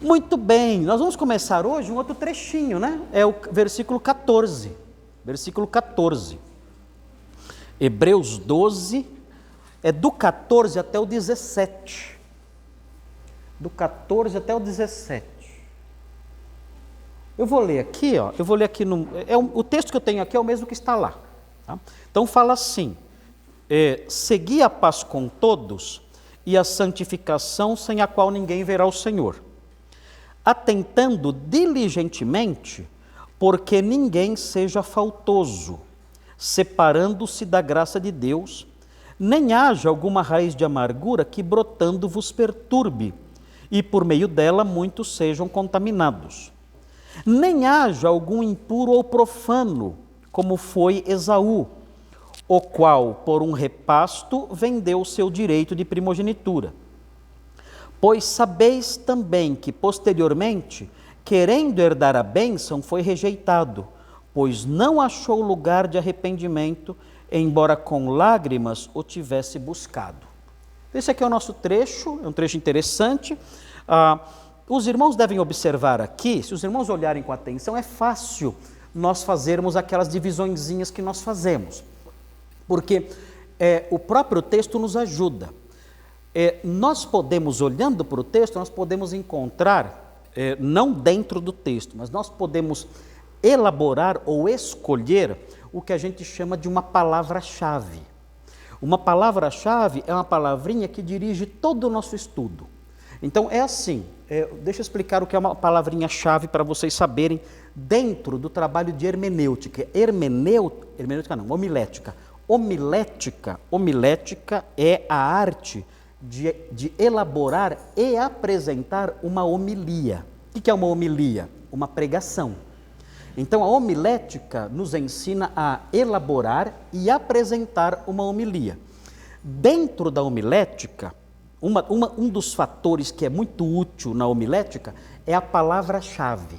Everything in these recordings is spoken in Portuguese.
Muito bem, nós vamos começar hoje um outro trechinho, né? É o versículo 14. Versículo 14. Hebreus 12, é do 14 até o 17. Do 14 até o 17. Eu vou ler aqui, ó. Eu vou ler aqui o texto que eu tenho aqui é o mesmo que está lá. Tá? Então fala assim: segui a paz com todos e a santificação, sem a qual ninguém verá o Senhor, atentando diligentemente, porque ninguém seja faltoso, separando-se da graça de Deus, nem haja alguma raiz de amargura que brotando vos perturbe, e por meio dela muitos sejam contaminados. Nem haja algum impuro ou profano, como foi Esaú, o qual, por um repasto, vendeu o seu direito de primogenitura. Pois sabeis também que, posteriormente, querendo herdar a bênção, foi rejeitado, pois não achou lugar de arrependimento, embora com lágrimas o tivesse buscado. Esse aqui é o nosso trecho, é um trecho interessante. Os irmãos devem observar aqui, se os irmãos olharem com atenção, é fácil nós fazermos aquelas divisõezinhas que nós fazemos, porque o próprio texto nos ajuda. Nós podemos, olhando para o texto, nós podemos encontrar, não dentro do texto, mas nós podemos elaborar ou escolher o que a gente chama de uma palavra-chave. Uma palavra-chave é uma palavrinha que dirige todo o nosso estudo. Então é assim, deixa eu explicar o que é uma palavrinha-chave para vocês saberem dentro do trabalho de hermenêutica. Hermenêutica não, homilética. Homilética é a arte de elaborar e apresentar uma homilia. O que é uma homilia? Uma pregação. Então a homilética nos ensina a elaborar e apresentar uma homilia. Dentro da homilética, um dos fatores que é muito útil na homilética é a palavra-chave.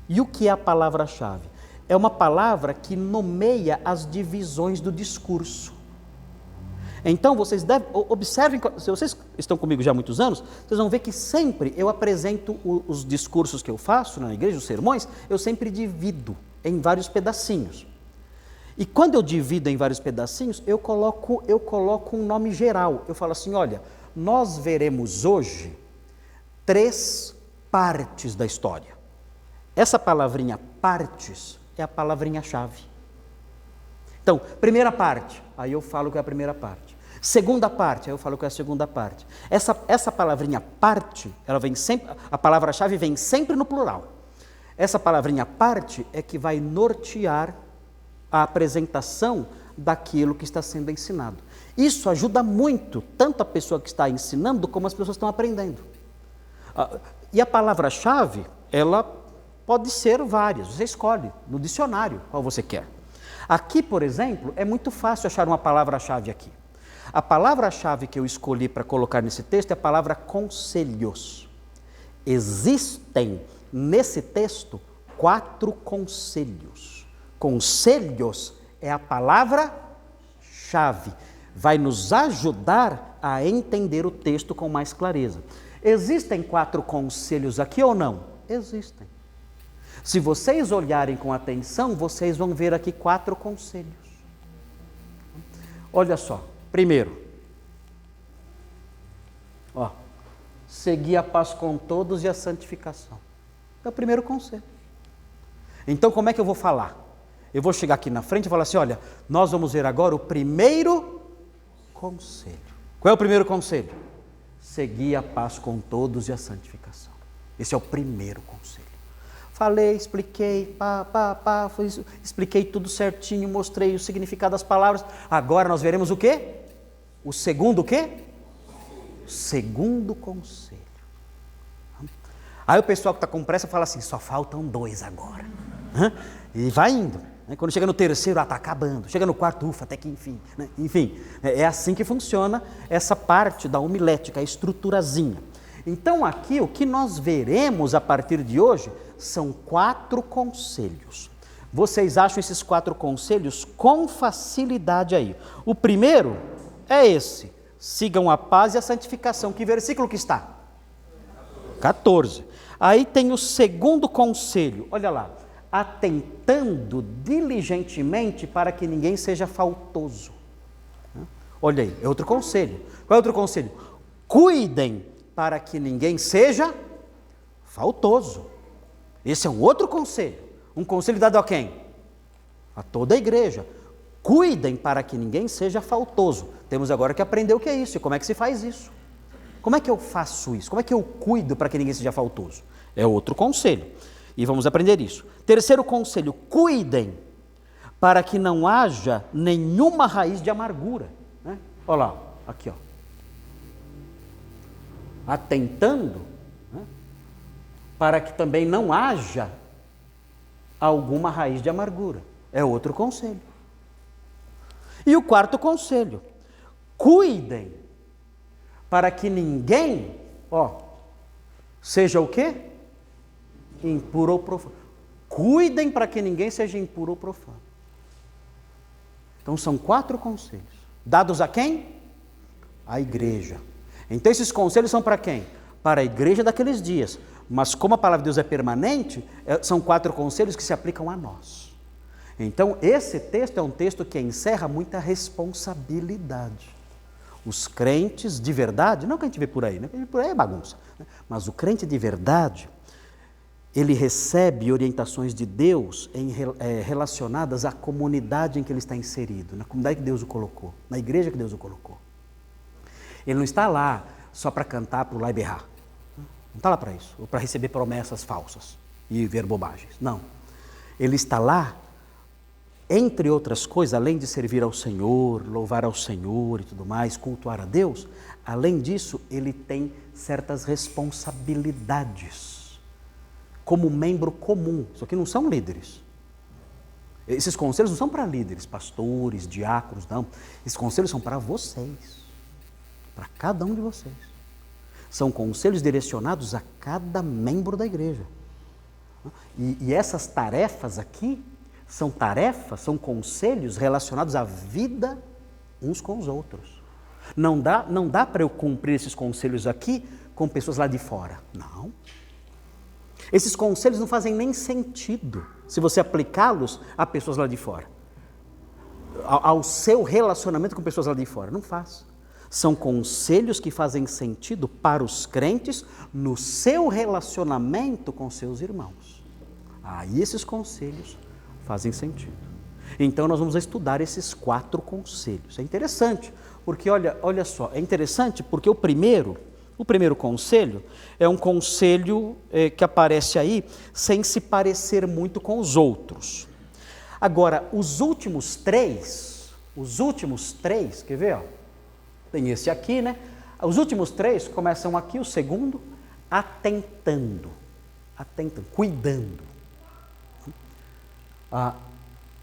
E o que é a palavra-chave? É uma palavra que nomeia as divisões do discurso. Então, vocês observem, se vocês estão comigo já há muitos anos, vocês vão ver que sempre eu apresento os discursos que eu faço na igreja, os sermões, eu sempre divido em vários pedacinhos. E quando eu divido em vários pedacinhos, eu coloco um nome geral. Eu falo assim, olha, nós veremos hoje 3 partes da história. Essa palavrinha partes é a palavrinha-chave. Então, primeira parte, aí eu falo que é a primeira parte. Segunda parte, aí eu falo que é a segunda parte. Essa palavrinha parte, ela vem sempre, a palavra-chave vem sempre no plural. Essa palavrinha parte é que vai nortear a apresentação daquilo que está sendo ensinado. Isso ajuda muito, tanto a pessoa que está ensinando, como as pessoas que estão aprendendo. E a palavra-chave, ela pode ser várias, você escolhe no dicionário qual você quer. Aqui, por exemplo, é muito fácil achar uma palavra-chave aqui. A palavra-chave que eu escolhi para colocar nesse texto é a palavra conselhos. Existem, nesse texto, 4 conselhos. Conselhos é a palavra-chave. Vai nos ajudar a entender o texto com mais clareza. Existem 4 conselhos aqui ou não? Existem. Se vocês olharem com atenção, vocês vão ver aqui 4 conselhos. Olha só, primeiro, seguir a paz com todos e a santificação. É o primeiro conselho. Então, como é que eu vou falar? Eu vou chegar aqui na frente e falar assim, olha, nós vamos ver agora o primeiro conselho. Qual é o primeiro conselho? Seguir a paz com todos e a santificação. Esse é o primeiro conselho. Falei, expliquei, expliquei tudo certinho, mostrei o significado das palavras. Agora nós veremos o quê? O segundo o quê? Segundo conselho. Aí o pessoal que está com pressa fala assim, só faltam 2 agora. E vai indo. Quando chega no terceiro, está acabando. Chega no quarto, ufa, até que enfim. Enfim, é assim que funciona essa parte da homilética, a estruturazinha. Então aqui o que nós veremos a partir de hoje são 4 conselhos. Vocês acham esses 4 conselhos com facilidade aí. O primeiro é esse, sigam a paz e a santificação. Que versículo que está? 14. Aí tem o segundo conselho, olha lá. Atentando diligentemente para que ninguém seja faltoso. Olha aí, é outro conselho. Qual é outro conselho? Cuidem para que ninguém seja faltoso. Esse é um outro conselho. Um conselho dado a quem? A toda a igreja. Cuidem para que ninguém seja faltoso. Temos agora que aprender o que é isso e como é que se faz isso. Como é que eu faço isso? Como é que eu cuido para que ninguém seja faltoso? É outro conselho. E vamos aprender isso. Terceiro conselho, cuidem para que não haja nenhuma raiz de amargura. Né? Olha lá, aqui ó. Atentando, né, para que também não haja alguma raiz de amargura. É outro conselho. E o quarto conselho, cuidem para que ninguém, seja o quê? Impuro ou profano. Cuidem para que ninguém seja impuro ou profano. Então são 4 conselhos. Dados a quem? À igreja. Então esses conselhos são para quem? Para a igreja daqueles dias. Mas como a palavra de Deus é permanente, são 4 conselhos que se aplicam a nós. Então esse texto é um texto que encerra muita responsabilidade. Os crentes de verdade, não que a gente vê por aí, né? Por aí é bagunça, né? Mas o crente de verdade, ele recebe orientações de Deus relacionadas à comunidade em que ele está inserido, na comunidade que Deus o colocou, na igreja que Deus o colocou. Ele não está lá só para cantar, pular e berrar. Não está lá para isso, ou para receber promessas falsas e ver bobagens. Não. Ele está lá, entre outras coisas, além de servir ao Senhor, louvar ao Senhor e tudo mais, cultuar a Deus, além disso, ele tem certas responsabilidades como membro comum. Isso aqui não são líderes. Esses conselhos não são para líderes, pastores, diáconos, não. Esses conselhos são para vocês, para cada um de vocês. São conselhos direcionados a cada membro da igreja. E essas tarefas aqui são conselhos relacionados à vida uns com os outros. Não dá para eu cumprir esses conselhos aqui com pessoas lá de fora. Não. Esses conselhos não fazem nem sentido se você aplicá-los a pessoas lá de fora. Ao seu relacionamento com pessoas lá de fora. Não faz. São conselhos que fazem sentido para os crentes no seu relacionamento com seus irmãos. Aí esses conselhos fazem sentido. Então nós vamos estudar esses 4 conselhos. É interessante, porque olha só, é interessante porque o primeiro conselho é um conselho que aparece aí sem se parecer muito com os outros. Agora, os últimos três, quer ver? Ó? Tem esse aqui, né? Os últimos 3 começam aqui, o segundo, atentando, cuidando.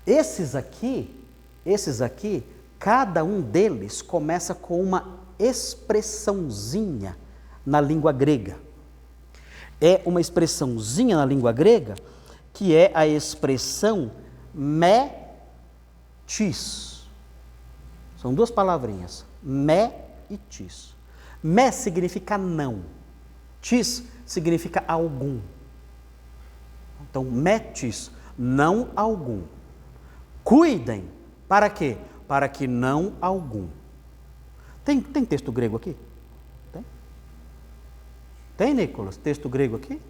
Esses aqui, cada um deles começa com uma expressãozinha na língua grega. É uma expressãozinha na língua grega que é a expressão me-tis. São 2 palavrinhas, me e tis. Me significa não, tis significa algum. Então, me-tis, não algum. Cuidem, para quê? Para que não algum. Tem texto grego aqui? Tem? Tem, Nicolas, texto grego aqui?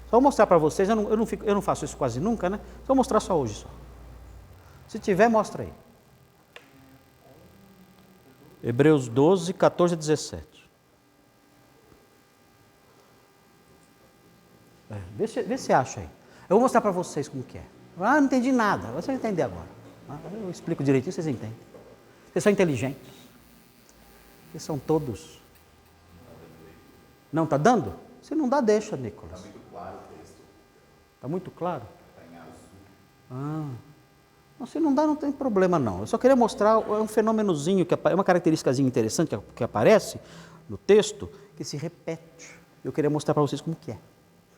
Só vou mostrar para vocês, eu não faço isso quase nunca, né? Só vou mostrar só hoje. Só. Se tiver, mostra aí. Hebreus 12, 14 a 17. Vê se acha aí. Eu vou mostrar para vocês como que é. Não entendi nada. Você vai entender agora. Eu explico direitinho, vocês entendem. Vocês são inteligentes. Vocês são todos. Não está dando? Se não dá, deixa, Nicolas. Está muito claro o texto. Está muito claro? Está em azul. Não, se não dá, não tem problema não. Eu só queria mostrar um fenômenozinho, uma característicazinha interessante que aparece no texto, que se repete. Eu queria mostrar para vocês como que é.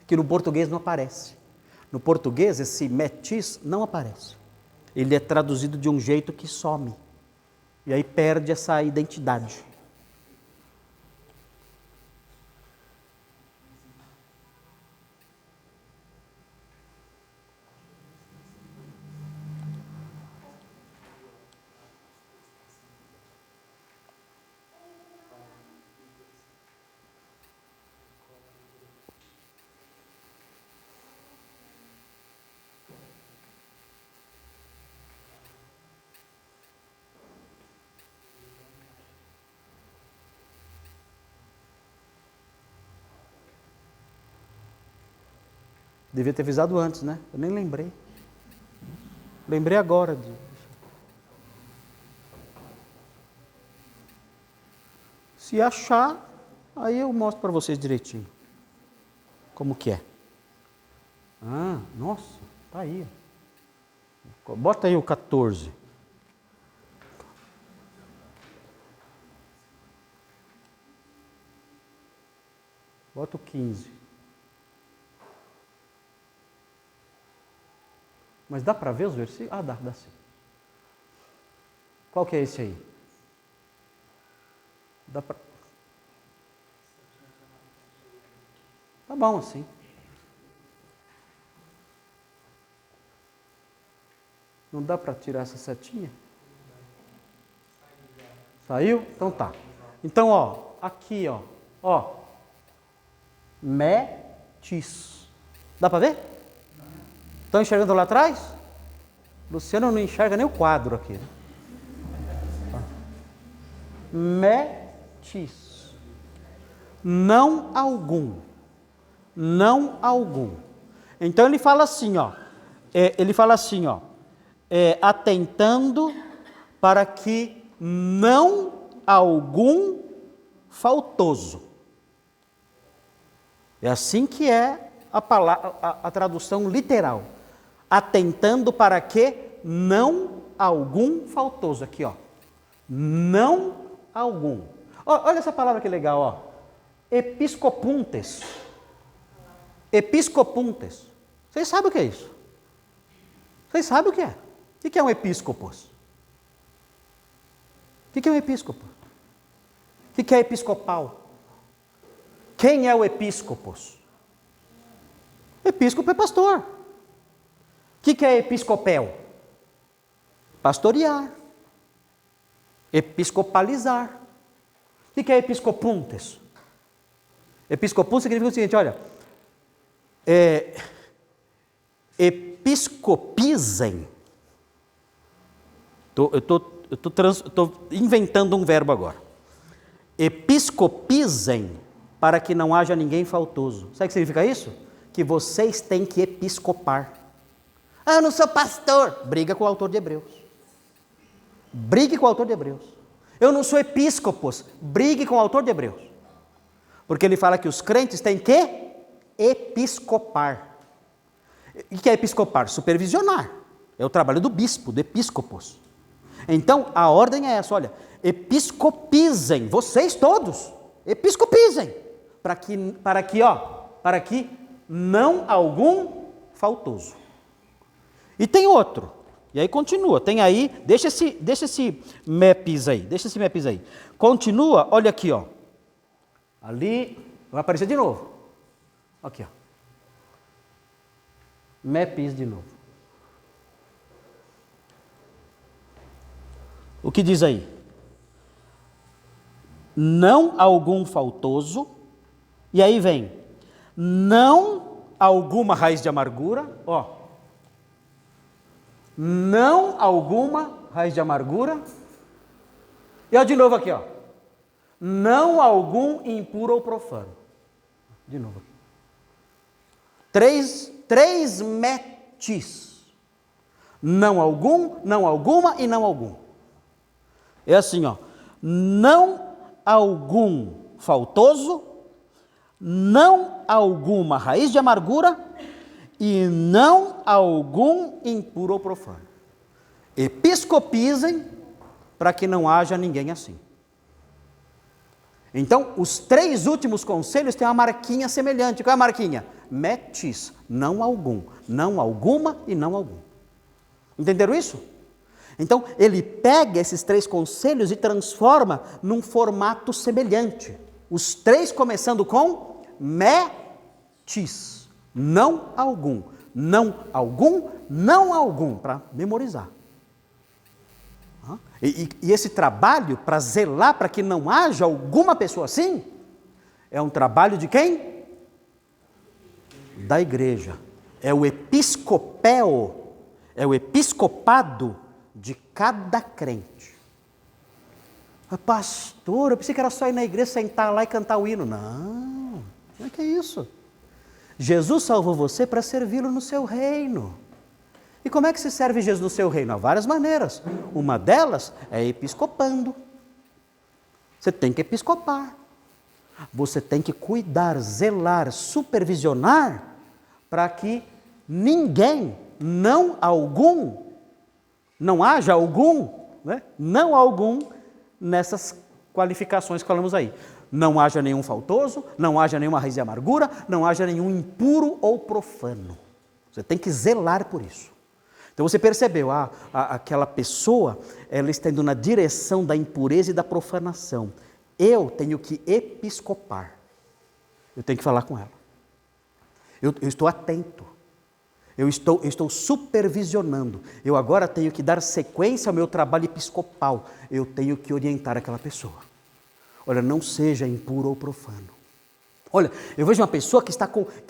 Que no português não aparece. No português, esse metis não aparece. Ele é traduzido de um jeito que some. E aí perde essa identidade. Devia ter avisado antes, né? Eu nem lembrei. Lembrei agora. Se achar, aí eu mostro para vocês direitinho. Como que é. Ah, nossa, tá aí. Bota aí o 14. Bota o 15. Mas dá para ver os versículos? Ah, dá sim. Qual que é esse aí? Dá pra... Tá bom assim. Não dá para tirar essa setinha? Saiu? Então tá. Então, ó, aqui, ó. Metis. Dá para ver? Estão enxergando lá atrás? Luciano não enxerga nem o quadro aqui. Né? Metis. Não algum. Não algum. Então ele fala assim, ó. Atentando para que não algum faltoso. É assim que é a tradução literal. Atentando para que não algum faltoso. Aqui, ó. Não algum. Olha essa palavra que legal, ó. Episcopuntes. Episcopuntes. Vocês sabem o que é isso? Vocês sabem o que é? O que é um episcopos? O que é um episcopo? O que é episcopal? Quem é o episcopos? Episcopo é pastor. O que é episcopel? Pastorear. Episcopalizar. O que é episcopuntes? Episcopuntes significa o seguinte, olha, episcopizem. Eu estou inventando um verbo agora. Episcopizem para que não haja ninguém faltoso. Sabe o que significa isso? Que vocês têm que episcopar. Ah, eu não sou pastor. Briga com o autor de Hebreus. Brigue com o autor de Hebreus. Eu não sou episcopos. Brigue com o autor de Hebreus. Porque ele fala que os crentes têm que episcopar. O que é episcopar? Supervisionar. É o trabalho do bispo, do episcopos. Então, a ordem é essa, olha, episcopizem, vocês todos, episcopizem, para que não algum faltoso. E tem outro, e aí continua, tem aí, deixa esse mepis aí, continua, olha aqui, ó, ali, vai aparecer de novo, aqui, ó, mepis de novo. O que diz aí? Não algum faltoso, e aí vem, não alguma raiz de amargura, ó. Não alguma raiz de amargura. E ó, de novo aqui, ó. Não algum impuro ou profano. De novo aqui. Três metis. Não algum, não alguma e não algum. É assim, ó. Não algum faltoso, não alguma raiz de amargura e não algum impuro ou profano. Episcopizem para que não haja ninguém assim. Então, os três últimos conselhos têm uma marquinha semelhante. Qual é a marquinha? Metis, não algum, não alguma e não algum. Entenderam isso? Então, ele pega esses três conselhos e transforma num formato semelhante. Os três começando com metis, não algum, não algum, não algum, para memorizar. E esse trabalho para zelar para que não haja alguma pessoa assim, é um trabalho de quem? Da igreja. É o episcopel, é o episcopado de cada crente. Pastor, eu pensei que era só ir na igreja, sentar lá e cantar o hino. Não, como é que é isso? Jesus salvou você para servi-lo no seu reino. E como é que se serve Jesus no seu reino? Há várias maneiras. Uma delas é episcopando. Você tem que episcopar. Você tem que cuidar, zelar, supervisionar para que ninguém, não haja algum, né? Não algum nessas qualificações que falamos aí. Não haja nenhum faltoso, não haja nenhuma raiz de amargura, não haja nenhum impuro ou profano. Você tem que zelar por isso. Então você percebeu, aquela pessoa, ela está indo na direção da impureza e da profanação. Eu tenho que episcopar. Eu tenho que falar com ela. Eu estou atento. Eu estou supervisionando. Eu agora tenho que dar sequência ao meu trabalho episcopal. Eu tenho que orientar aquela pessoa. Olha, não seja impuro ou profano. Olha, eu vejo uma pessoa que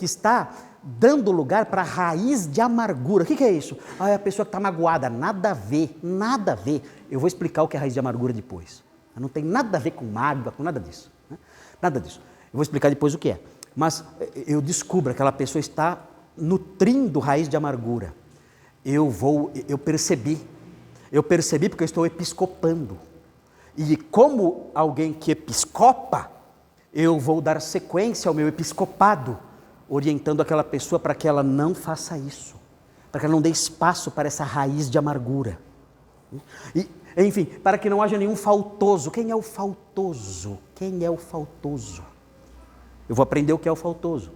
está dando lugar para a raiz de amargura. O que é isso? É a pessoa que está magoada. Nada a ver, nada a ver. Eu vou explicar o que é raiz de amargura depois. Não tem nada a ver com mágoa, com nada disso. Né? Nada disso. Eu vou explicar depois o que é. Mas eu descubro que aquela pessoa está nutrindo raiz de amargura. Eu percebi porque eu estou episcopando. E como alguém que episcopa, eu vou dar sequência ao meu episcopado, orientando aquela pessoa para que ela não faça isso, para que ela não dê espaço para essa raiz de amargura. E, enfim, para que não haja nenhum faltoso. Quem é o faltoso? Quem é o faltoso? Eu vou aprender o que é o faltoso.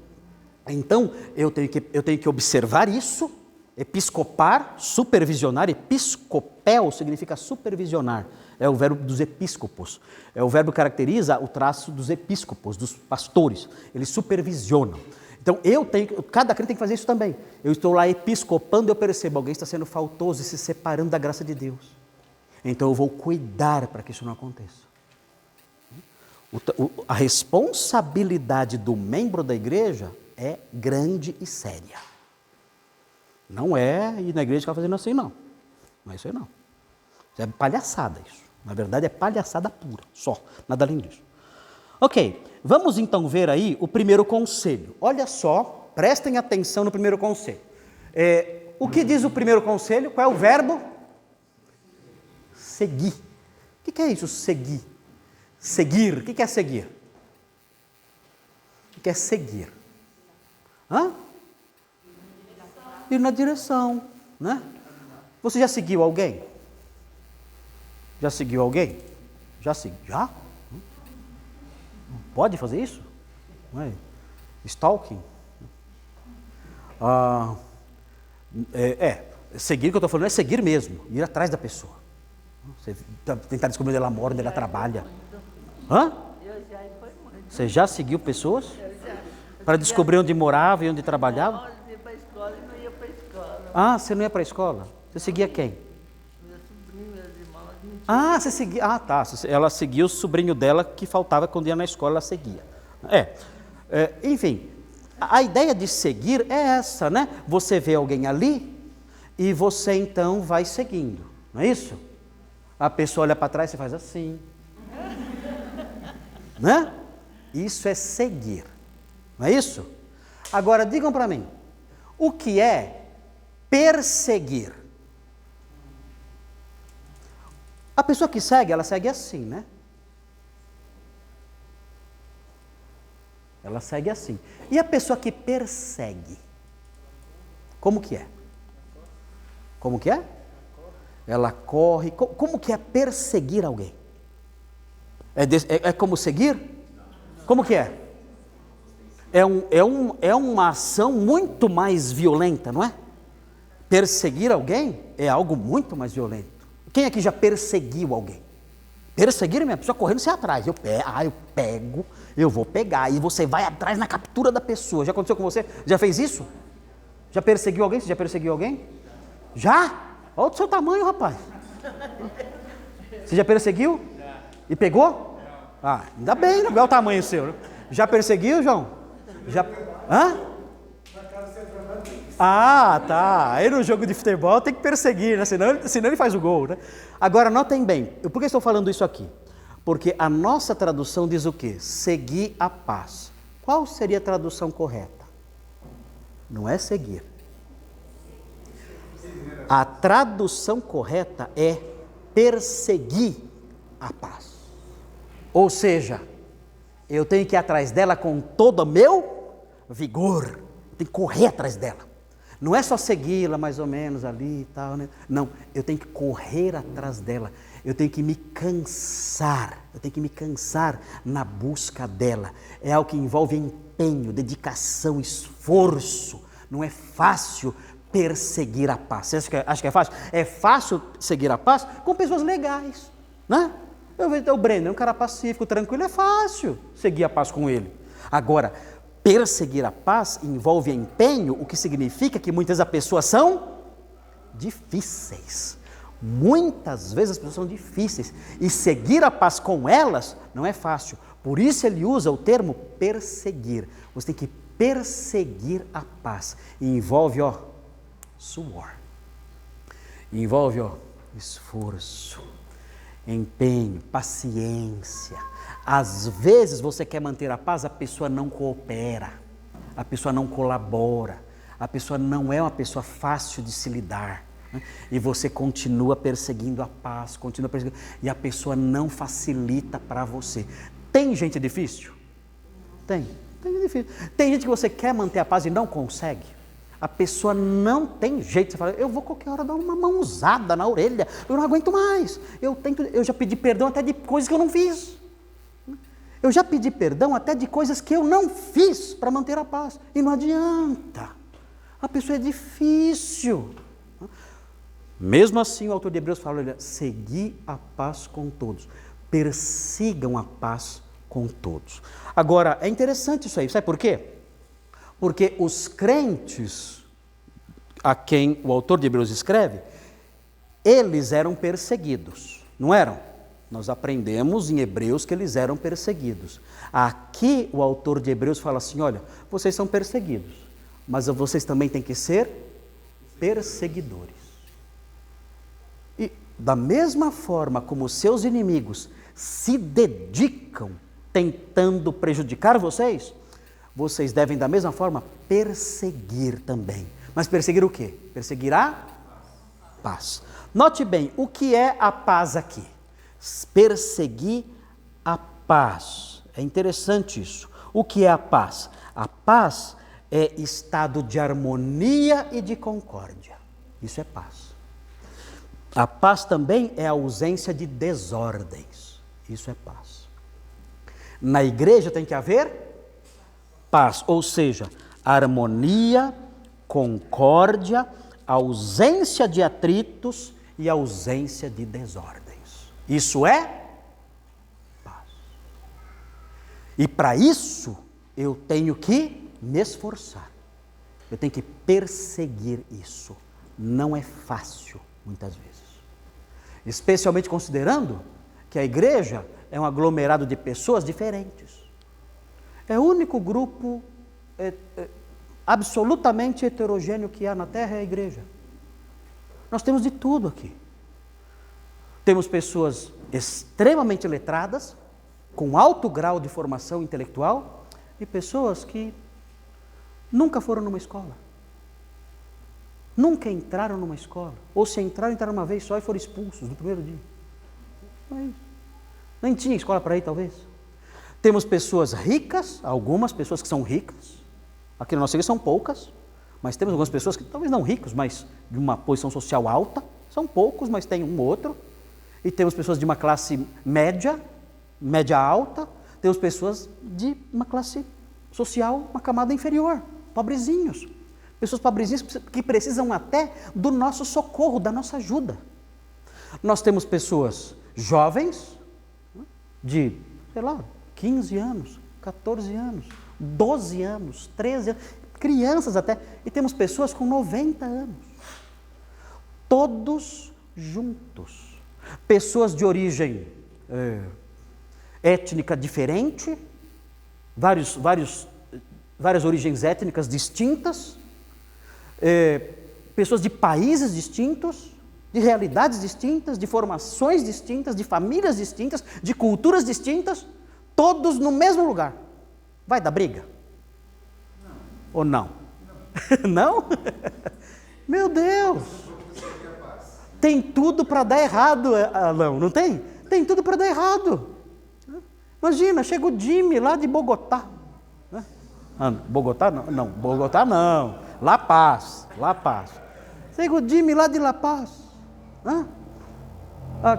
Então, eu tenho que observar isso, episcopar, supervisionar. Episcopel significa supervisionar. É o verbo dos episcopos. É o verbo que caracteriza o traço dos episcopos, dos pastores. Eles supervisionam. Então, cada crente tem que fazer isso também. Eu estou lá episcopando, eu percebo, alguém está sendo faltoso e se separando da graça de Deus. Então, eu vou cuidar para que isso não aconteça. A responsabilidade do membro da igreja é grande e séria. Não é ir na igreja e ficar fazendo assim, não. Não é isso aí, não. Isso é palhaçada, isso. Na verdade, é palhaçada pura, só. Nada além disso. Ok, vamos então ver aí o primeiro conselho. Olha só, prestem atenção no primeiro conselho. O que diz o primeiro conselho? Qual é o verbo? Seguir. O que é isso, seguir? Seguir. O que é seguir? O que é seguir? Ir na direção, né? Você já seguiu alguém? Já seguiu alguém? Já? Pode fazer isso? Não é? Stalking? Seguir, o que eu estou falando é seguir mesmo, ir atrás da pessoa. Você tentar descobrir onde ela mora, onde ela trabalha. Você já seguiu pessoas? Para descobrir onde morava e onde trabalhava? Eu ia para a escola e não ia para a escola. Você não ia para a escola? Você seguia quem? Meu sobrinho, meus irmãos. Você seguia. Ela seguia o sobrinho dela que faltava quando ia na escola, ela seguia. Enfim, a ideia de seguir é essa, né? Você vê alguém ali e você então vai seguindo, não é isso? A pessoa olha para trás e você faz assim. Né? Isso é seguir. Não é isso? Agora, digam para mim, o que é perseguir? A pessoa que segue, ela segue assim, né? Ela segue assim. E a pessoa que persegue? Como que é? Como que é? Ela corre. Como que é perseguir alguém? É como seguir? Como que é? É uma ação muito mais violenta, não é? Perseguir alguém é algo muito mais violento. Quem aqui já perseguiu alguém? Perseguir mesmo, a pessoa correndo, você é atrás. Eu pego, eu vou pegar. E você vai atrás na captura da pessoa. Já aconteceu com você? Já fez isso? Já perseguiu alguém? Você já perseguiu alguém? Já? Olha o seu tamanho, rapaz. Você já perseguiu? E pegou? Ainda bem, não é o tamanho seu. Né? Já perseguiu, João? Já? Tá. Aí no jogo de futebol tem que perseguir, né? Senão ele faz o gol, né? Agora, notem bem, por que estou falando isso aqui? Porque a nossa tradução diz o quê? Seguir a paz. Qual seria a tradução correta? não é seguir. A tradução correta é perseguir a paz. Ou seja, eu tenho que ir atrás dela com todo o meu vigor. Eu tenho que correr atrás dela. Não é só segui-la mais ou menos ali e tal, né? Não, eu tenho que correr atrás dela. Eu tenho que me cansar. Eu tenho que me cansar na busca dela. É algo que envolve empenho, dedicação, esforço. Não é fácil perseguir a paz. Você acha que é fácil? É fácil seguir a paz com pessoas legais, né? Eu vejo o Breno, é um cara pacífico, tranquilo, é fácil seguir a paz com ele. Agora, perseguir a paz envolve empenho, o que significa que muitas vezes as pessoas são difíceis. Muitas vezes as pessoas são difíceis e seguir a paz com elas não é fácil. Por isso ele usa o termo perseguir. Você tem que perseguir a paz. E envolve, suor. Envolve, esforço, empenho, paciência. Às vezes você quer manter a paz, a pessoa não coopera, a pessoa não colabora, a pessoa não é uma pessoa fácil de se lidar, né? E você continua perseguindo a paz, continua perseguindo, e a pessoa não facilita para você. Tem gente difícil? Tem gente difícil. Tem gente que você quer manter a paz e não consegue. A pessoa não tem jeito. Você fala, eu vou qualquer hora dar uma mãozada na orelha, eu não aguento mais. Eu já pedi perdão até de coisas que eu não fiz. Eu já pedi perdão até de coisas que eu não fiz para manter a paz. E não adianta. A pessoa é difícil. Mesmo assim, o autor de Hebreus fala, olha, segui a paz com todos. Persigam a paz com todos. Agora, é interessante isso aí. Sabe por quê? Porque os crentes a quem o autor de Hebreus escreve, eles eram perseguidos, não eram? Nós aprendemos em Hebreus que eles eram perseguidos. Aqui o autor de Hebreus fala assim, olha, vocês são perseguidos, mas vocês também têm que ser perseguidores. E da mesma forma como os seus inimigos se dedicam tentando prejudicar vocês, vocês devem da mesma forma perseguir também. Mas perseguir o quê? Perseguir a paz. Note bem, o que é a paz aqui? Perseguir a paz. É interessante isso. O que é a paz? A paz é estado de harmonia e de concórdia. Isso é paz. A paz também é a ausência de desordens. Isso é paz. Na igreja tem que haver paz, ou seja, harmonia, concórdia, ausência de atritos e ausência de desordens. Isso é paz. E para isso eu tenho que me esforçar. Eu tenho que perseguir isso. Não é fácil, muitas vezes. Especialmente considerando que a igreja é um aglomerado de pessoas diferentes. É o único grupo absolutamente heterogêneo que há na Terra, é a igreja. Nós temos de tudo aqui. Temos pessoas extremamente letradas, com alto grau de formação intelectual, e pessoas que nunca foram numa escola. Nunca entraram numa escola. Ou se entraram uma vez só e foram expulsos no primeiro dia. Mas nem tinha escola para ir, talvez. Temos pessoas ricas, algumas pessoas que são ricas. Aqui na nossa igreja são poucas, mas temos algumas pessoas que talvez não ricos, mas de uma posição social alta. São poucos, mas tem um ou outro. E temos pessoas de uma classe média, média alta. Temos pessoas de uma classe social, uma camada inferior, pobrezinhos. Pessoas pobrezinhas que precisam até do nosso socorro, da nossa ajuda. Nós temos pessoas jovens, de, 15 anos, 14 anos, 12 anos, 13 anos, crianças até. E temos pessoas com 90 anos. Todos juntos. Pessoas de origem étnica diferente, várias origens étnicas distintas, pessoas de países distintos, de realidades distintas, de formações distintas, de famílias distintas, de culturas distintas, todos no mesmo lugar. Vai dar briga? Não. Ou não? Não. Não? Meu Deus! Tem tudo para dar errado, Alão, não tem? Tem tudo para dar errado. Imagina, chega o Jimmy lá de Bogotá. Bogotá não? Não, Bogotá não. La Paz. Chega o Jimmy lá de La Paz.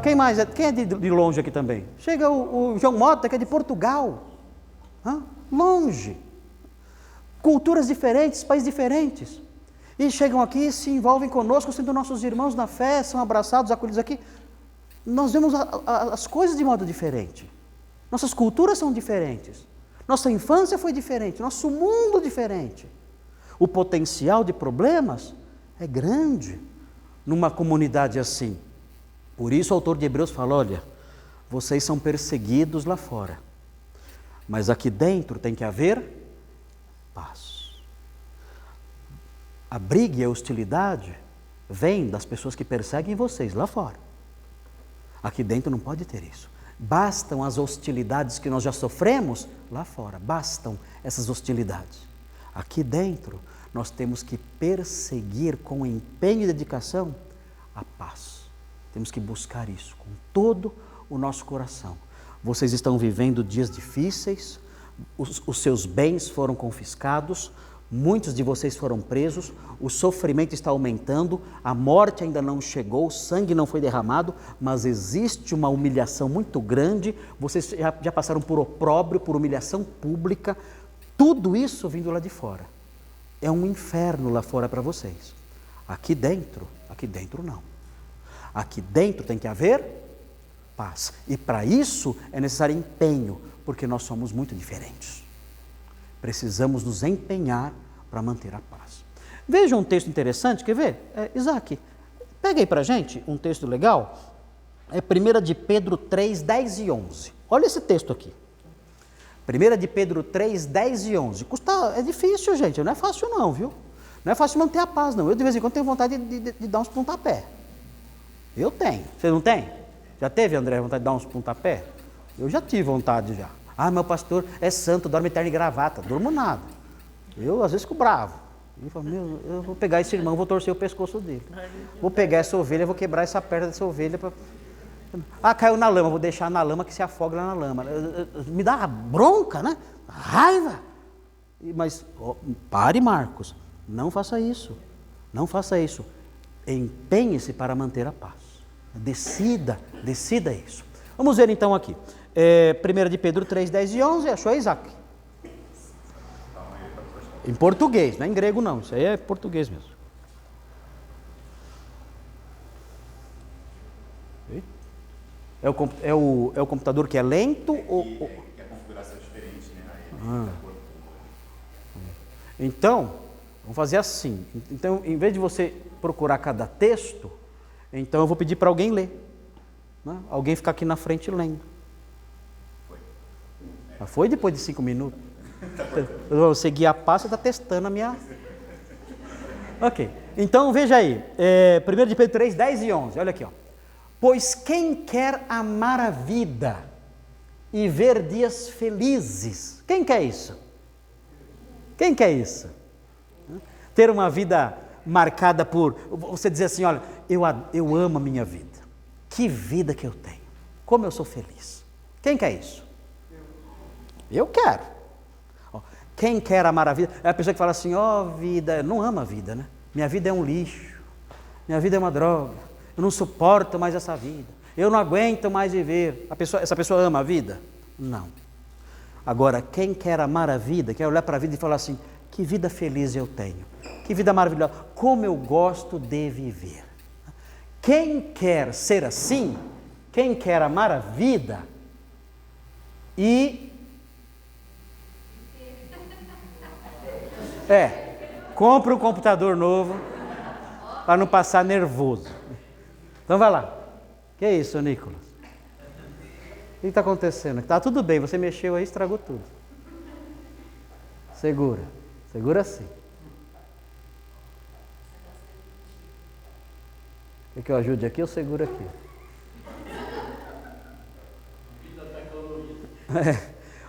Quem mais? Quem é de longe aqui também? Chega o João Mota, que é de Portugal. Longe. Culturas diferentes, países diferentes. E chegam aqui, se envolvem conosco, sendo nossos irmãos na fé, são abraçados, acolhidos aqui. Nós vemos as coisas de modo diferente. Nossas culturas são diferentes. Nossa infância foi diferente, nosso mundo diferente. O potencial de problemas é grande numa comunidade assim. Por isso o autor de Hebreus fala, olha, vocês são perseguidos lá fora, mas aqui dentro tem que haver paz. A briga e a hostilidade vem das pessoas que perseguem vocês lá fora. Aqui dentro não pode ter isso. Bastam as hostilidades que nós já sofremos lá fora. Bastam essas hostilidades. Aqui dentro nós temos que perseguir com empenho e dedicação a paz. Temos que buscar isso com todo o nosso coração. Vocês estão vivendo dias difíceis, os seus bens foram confiscados, muitos de vocês foram presos, o sofrimento está aumentando, a morte ainda não chegou, o sangue não foi derramado, mas existe uma humilhação muito grande, vocês já passaram por opróbrio, por humilhação pública, tudo isso vindo lá de fora. É um inferno lá fora para vocês. Aqui dentro não. Aqui dentro tem que haver paz. E para isso é necessário empenho, porque nós somos muito diferentes. Precisamos nos empenhar para manter a paz. Veja um texto interessante, quer ver? Isaac, pega aí para a gente um texto legal. É 1 de Pedro 3, 10 e 11. Olha esse texto aqui. 1 de Pedro 3, 10 e 11. É difícil, gente, não é fácil não, viu? Não é fácil manter a paz, não. Eu de vez em quando tenho vontade de dar uns pontapé. Eu tenho. Você não tem? Já teve, André, vontade de dar uns pontapé? Eu já tive vontade já. Meu pastor é santo, dorme terno e gravata. Durmo nada. Eu, às vezes, fico bravo. Eu falo, eu vou pegar esse irmão, vou torcer o pescoço dele. Vou pegar essa ovelha, vou quebrar essa perna dessa ovelha. Caiu na lama, vou deixar na lama que se afoga lá na lama. Me dá bronca, né? Raiva. Mas, pare, Marcos. Não faça isso. Não faça isso. Empenhe-se para manter a paz. Decida isso. Vamos ver então aqui. 1 de Pedro 3, 10 e 11, achou, Isaac? Em português, não é em grego não, isso aí é português mesmo. É o computador que é lento ou... A configuração é diferente, né? Então, vamos fazer assim. Então, em vez de você procurar cada texto, então eu vou pedir para alguém ler. Né? Alguém ficar aqui na frente lendo. Foi depois de 5 minutos. Eu vou seguir a paz, você está testando a minha... Ok, então veja aí, 1 de Pedro 3, 10 e 11, olha aqui, ó. Pois quem quer amar a vida e ver dias felizes, quem quer isso? Quem quer isso? Ter uma vida marcada por, você dizer assim, olha, eu amo a minha vida, que vida que eu tenho, como eu sou feliz. Quem quer isso? Eu quero. Quem quer amar a vida, é a pessoa que fala assim, vida, não ama a vida, né? Minha vida é um lixo, minha vida é uma droga, eu não suporto mais essa vida, eu não aguento mais viver. Essa pessoa ama a vida? Não. Agora, quem quer amar a vida, quer olhar para a vida e falar assim, que vida feliz eu tenho, que vida maravilhosa, como eu gosto de viver. Quem quer ser assim, quem quer amar a vida e... compra um computador novo para não passar nervoso. Então vai lá. Que é isso, Nicolas? O que está acontecendo? Está tudo bem, você mexeu aí, estragou tudo. Segura assim. Quer que eu ajude aqui ou segura aqui?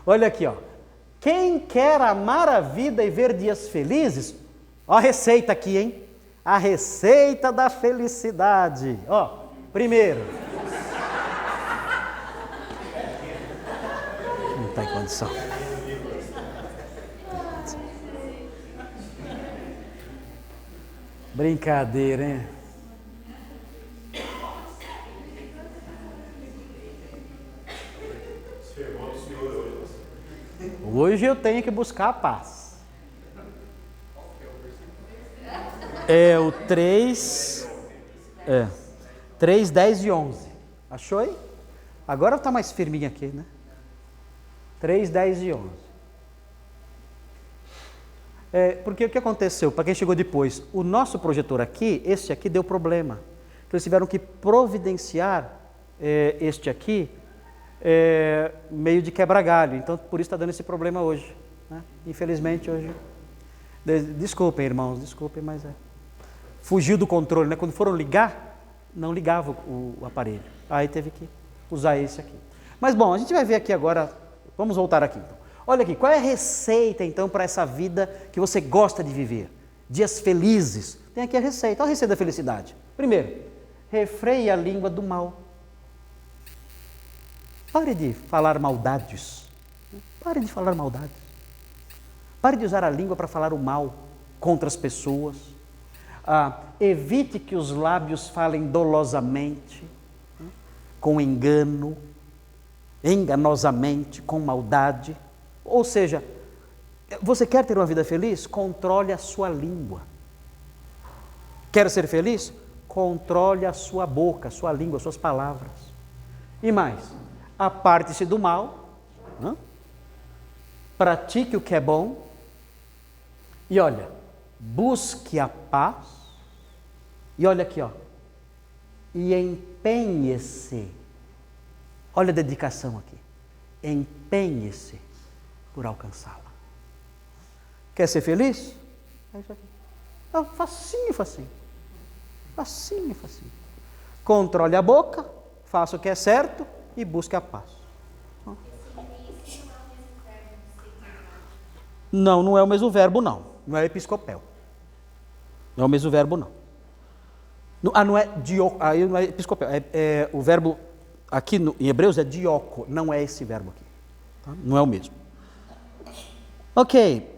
Olha aqui, ó. Quem quer amar a vida e ver dias felizes, Ó a receita aqui, hein? A receita da felicidade. Ó, primeiro. Não tem condição. Brincadeira, hein? Hoje eu tenho que buscar a paz. É o 3, 10 e 11. Achou aí? Agora está mais firminho aqui, né? 3, 10 e 11. Porque o que aconteceu? Para quem chegou depois, o nosso projetor aqui, este aqui deu problema. Então eles tiveram que providenciar este aqui, meio de quebra-galho. Então por isso está dando esse problema hoje, né? Infelizmente hoje. Desculpem, irmãos, desculpem, mas fugiu do controle, né? Quando foram ligar, não ligava o aparelho. Aí teve que usar esse aqui. Mas bom, a gente vai ver aqui agora, vamos voltar aqui então. Olha aqui, qual é a receita então para essa vida que você gosta de viver? Dias felizes. Tem aqui a receita. Olha a receita da felicidade. Primeiro, refreie a língua do mal. Pare de falar maldades. Pare de falar maldades. Pare de usar a língua para falar o mal contra as pessoas. Evite que os lábios falem dolosamente, com engano, enganosamente, com maldade. Ou seja, você quer ter uma vida feliz? Controle a sua língua. Quer ser feliz? Controle a sua boca, a sua língua, as suas palavras. E mais, aparte-se do mal, pratique o que é bom e olha, busque a paz e olha aqui, e empenhe-se. Olha a dedicação aqui. Empenhe-se por alcançá-la. Quer ser feliz? É isso aqui. Facinho, facinho. Facinho, facinho. Controle a boca, faça o que é certo e busque a paz. Não, não é o mesmo verbo, não. Não é episcopel. Não é o mesmo verbo, não. Não é dioko, aí não é episcopel. O verbo aqui em Hebreus é dioko, não é esse verbo aqui. Tá? Não é o mesmo. Ok.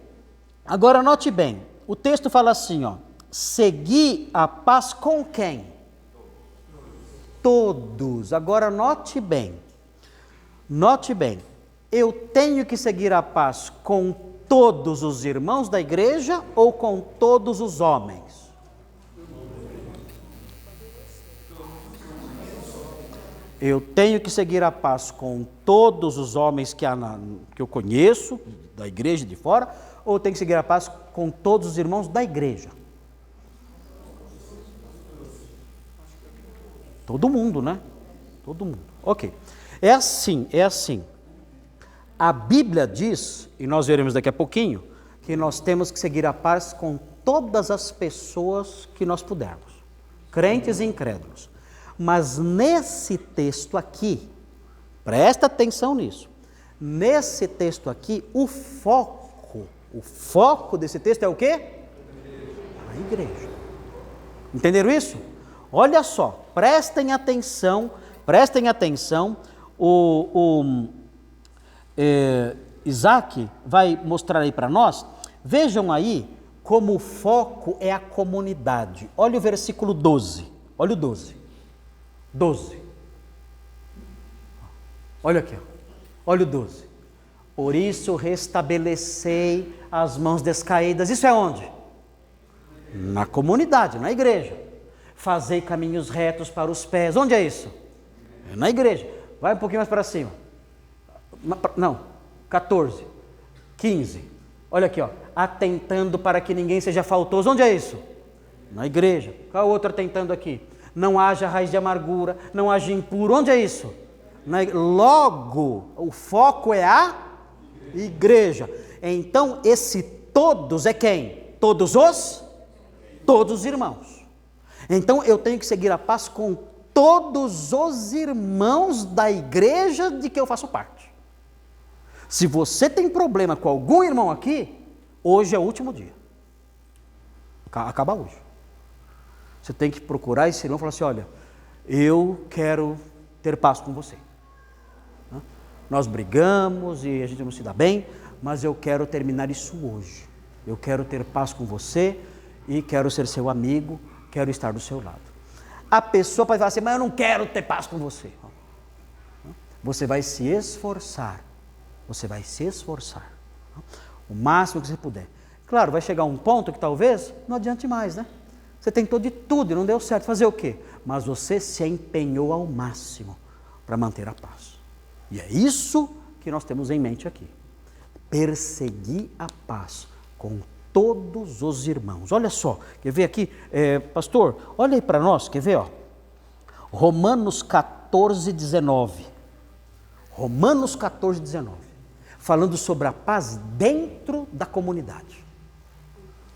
Agora note bem. O texto fala assim, segui a paz com quem? Todos. Agora note bem. Note bem. Eu tenho que seguir a paz com todos os irmãos da igreja ou com todos os homens? Eu tenho que seguir a paz com todos os homens que eu conheço, da igreja de fora, ou tenho que seguir a paz com todos os irmãos da igreja? Todo mundo, né? Todo mundo. Ok. É assim. A Bíblia diz, e nós veremos daqui a pouquinho, que nós temos que seguir a paz com todas as pessoas que nós pudermos, crentes e incrédulos. Mas nesse texto aqui, presta atenção nisso, nesse texto aqui, o foco desse texto é o quê? A igreja. Entenderam isso? Olha só, prestem atenção, Isaac vai mostrar aí para nós, vejam aí como o foco é a comunidade. Olha o versículo 12, olha o 12. Olha aqui, olha o 12. Por isso restabelecei as mãos descaídas. Isso é onde? Na comunidade, na igreja. Fazei caminhos retos para os pés. Onde é isso? É na igreja. Vai um pouquinho mais para cima. Não, 14, 15. Olha aqui, atentando para que ninguém seja faltoso. Onde é isso? Na igreja. Qual outro atentando aqui? Não haja raiz de amargura, não haja impuro. Onde é isso? Logo, o foco é a igreja. Então, esse todos é quem? Todos os irmãos. Então, eu tenho que seguir a paz com todos os irmãos da igreja de que eu faço parte. Se você tem problema com algum irmão aqui, hoje é o último dia. Acaba hoje. Você tem que procurar esse irmão e falar assim, olha, eu quero ter paz com você. Nós brigamos e a gente não se dá bem, mas eu quero terminar isso hoje. Eu quero ter paz com você e quero ser seu amigo, quero estar do seu lado. A pessoa pode falar assim, mas eu não quero ter paz com você. Você vai se esforçar. Você vai se esforçar. O máximo que você puder. Claro, vai chegar um ponto que talvez não adiante mais, né? Você tentou de tudo e não deu certo. Fazer o quê? Mas você se empenhou ao máximo para manter a paz. E é isso que nós temos em mente aqui. Perseguir a paz com todos os irmãos. Olha só, quer ver aqui? Pastor, olha aí para nós, quer ver? Ó? Romanos 14, 19. Romanos 14, 19. Falando sobre a paz dentro da comunidade.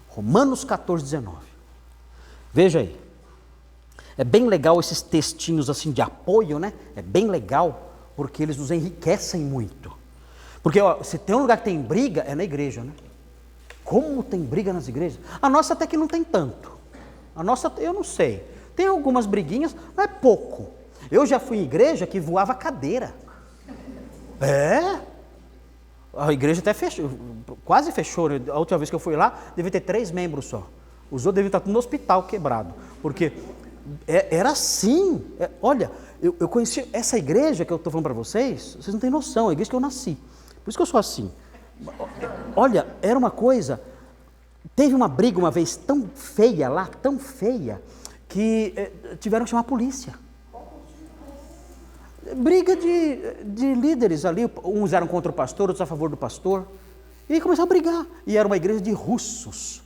Romanos 14, 19. Veja aí. É bem legal esses textinhos assim de apoio, né? É bem legal, porque eles nos enriquecem muito. Porque ó, se tem um lugar que tem briga, é na igreja, né? Como tem briga nas igrejas? A nossa até que não tem tanto. A nossa, eu não sei. Tem algumas briguinhas, mas é pouco. Eu já fui em igreja que voava cadeira. A igreja até fechou, quase fechou. A última vez que eu fui lá, devia ter 3 membros só. Os outros deviam estar tudo no hospital quebrado. Porque era assim. Olha, eu conheci essa igreja que eu estou falando para vocês, vocês não têm noção, é a igreja que eu nasci. Por isso que eu sou assim. Olha, era uma coisa, teve uma briga uma vez tão feia lá, tão feia, que tiveram que chamar a polícia. Briga de líderes ali, uns eram contra o pastor, outros a favor do pastor, e começaram a brigar. E era uma igreja de russos.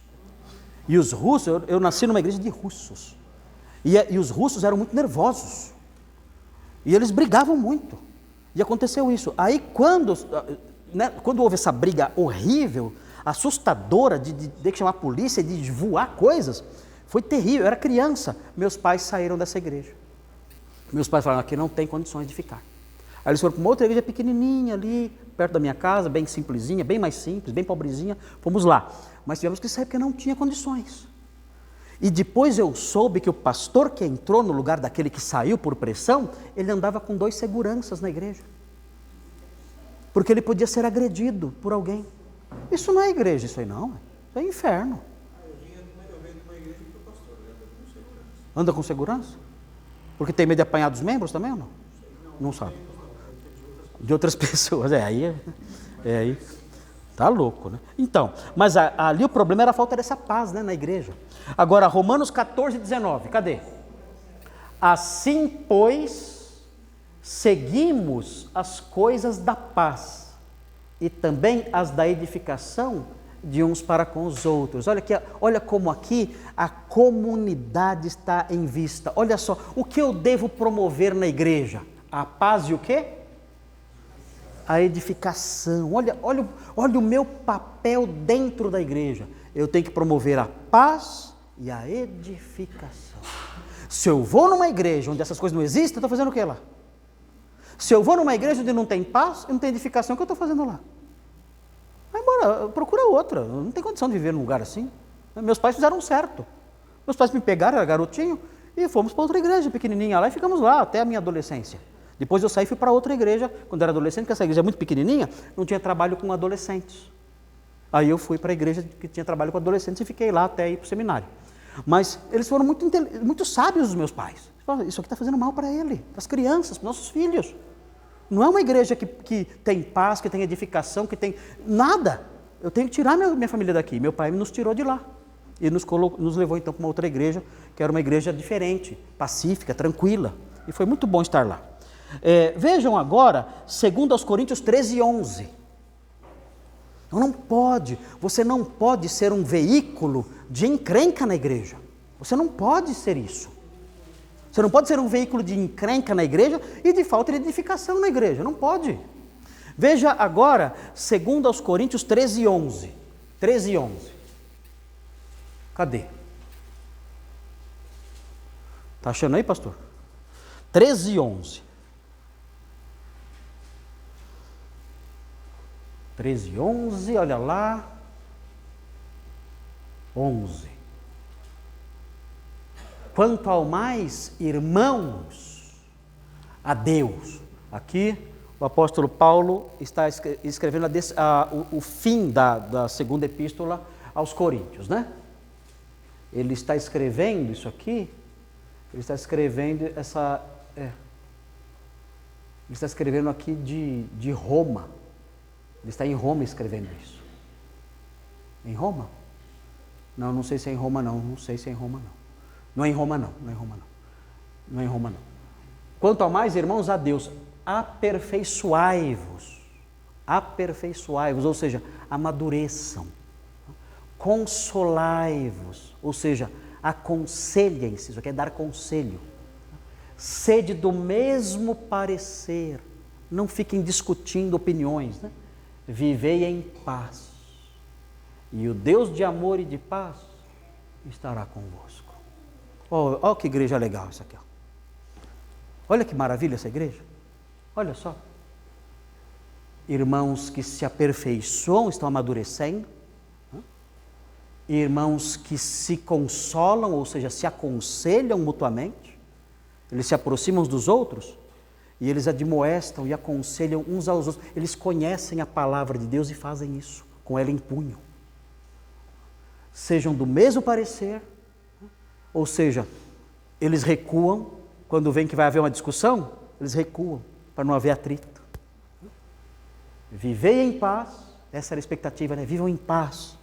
E os russos, eu nasci numa igreja de russos. E os russos eram muito nervosos. E eles brigavam muito. E aconteceu isso. Aí quando houve essa briga horrível, assustadora, de ter que chamar a polícia, de voar coisas, foi terrível. Eu era criança. Meus pais saíram dessa igreja. Meus pais falaram, aqui não tem condições de ficar. Aí eles foram para uma outra igreja pequenininha ali, perto da minha casa, bem simplesinha, bem mais simples, bem pobrezinha. Fomos lá. Mas tivemos que sair porque não tinha condições. E depois eu soube que o pastor que entrou no lugar daquele que saiu por pressão, ele andava com 2 seguranças na igreja. Porque ele podia ser agredido por alguém. Isso não é igreja, isso aí não. Isso é inferno. Eu venho de uma igreja que o pastor anda com segurança. Anda com segurança? Porque tem medo de apanhar dos membros também ou não? Não sabe. De outras pessoas. Aí tá louco, né? Então, mas ali o problema era a falta dessa paz, né, na igreja. Agora, Romanos 14, 19, cadê? Assim, pois, seguimos as coisas da paz e também as da edificação de uns para com os outros. Olha como aqui a comunidade está em vista. Olha só, o que eu devo promover na igreja? A paz e o quê? A edificação. Olha o meu papel dentro da igreja. Eu tenho que promover a paz e a edificação. Se eu vou numa igreja onde essas coisas não existem, eu estou fazendo o que lá? Se eu vou numa igreja onde não tem paz e não tem edificação, o que eu estou fazendo lá? Vai embora, procura outra. Eu não tenho condição de viver num lugar assim. Meus pais fizeram certo. Meus pais me pegaram, era garotinho, e fomos para outra igreja pequenininha lá e ficamos lá até a minha adolescência. Depois eu saí e fui para outra igreja, quando era adolescente, porque essa igreja é muito pequenininha, não tinha trabalho com adolescentes. Aí eu fui para a igreja que tinha trabalho com adolescentes e fiquei lá até ir para o seminário. Mas eles foram muito sábios, os meus pais. Isso aqui está fazendo mal para ele, para as crianças, para os nossos filhos. Não é uma igreja que tem paz, que tem edificação, que tem nada. Eu tenho que tirar minha família daqui. Meu pai nos tirou de lá. E nos levou então para uma outra igreja, que era uma igreja diferente, pacífica, tranquila. E foi muito bom estar lá. Vejam agora, 2 Coríntios 13, 11. Você não pode ser um veículo de encrenca na igreja. Você não pode ser isso. Você não pode ser um veículo de encrenca na igreja e de falta de edificação na igreja. Não pode. Veja agora, 2 Coríntios 13, 11. 13, 11. Cadê? Está achando aí, pastor? 13, 11. 13, 11, olha lá. 11. quanto ao mais, irmãos, a Deus. Aqui o apóstolo Paulo está escrevendo o fim da segunda epístola aos Coríntios, né? Ele está escrevendo isso aqui, ele está escrevendo ele está escrevendo aqui de Roma. Ele está em Roma escrevendo isso. Em Roma? Não sei se é em Roma não. Não sei se é em Roma não. Não é em Roma não. Não é em Roma não. Não é em Roma não. Quanto ao mais, irmãos, a Deus, aperfeiçoai-vos. Aperfeiçoai-vos, ou seja, amadureçam. Consolai-vos, ou seja, aconselhem-se. Isso aqui é dar conselho. Sede do mesmo parecer. Não fiquem discutindo opiniões, né? Vivei em paz, e o Deus de amor e de paz estará convosco. Olha que igreja legal essa aqui. Ó. Olha que maravilha essa igreja. Olha só. Irmãos que se aperfeiçoam, estão amadurecendo. Irmãos que se consolam, ou seja, se aconselham mutuamente. Eles se aproximam uns dos outros. E eles admoestam e aconselham uns aos outros. Eles conhecem a palavra de Deus e fazem isso, com ela em punho. Sejam do mesmo parecer, ou seja, eles recuam, quando vem que vai haver uma discussão, eles recuam, para não haver atrito. Vivei em paz, essa era a expectativa, né? Vivam em paz.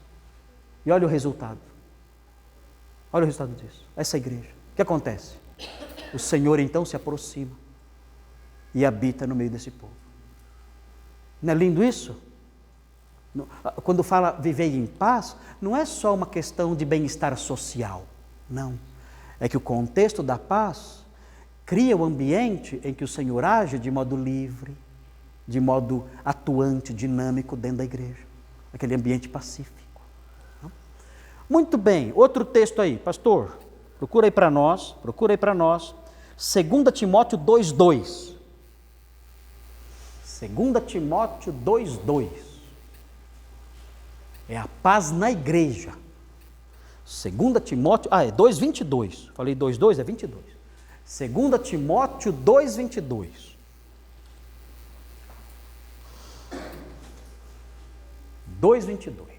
E olha o resultado. Olha o resultado disso. Essa igreja. O que acontece? O Senhor então se aproxima e habita no meio desse povo. Não é lindo isso? Quando fala vivei em paz, não é só uma questão de bem-estar social, não. É que o contexto da paz cria um ambiente em que o Senhor age de modo livre, de modo atuante, dinâmico dentro da igreja. Aquele ambiente pacífico. Muito bem, outro texto aí, pastor, procura aí para nós. 2 Timóteo 2:2. 2 Timóteo 2:2. É a paz na igreja. 2 Timóteo, é 2:22. Falei 2:2, é 22. 2 Timóteo 2:22. 2:22.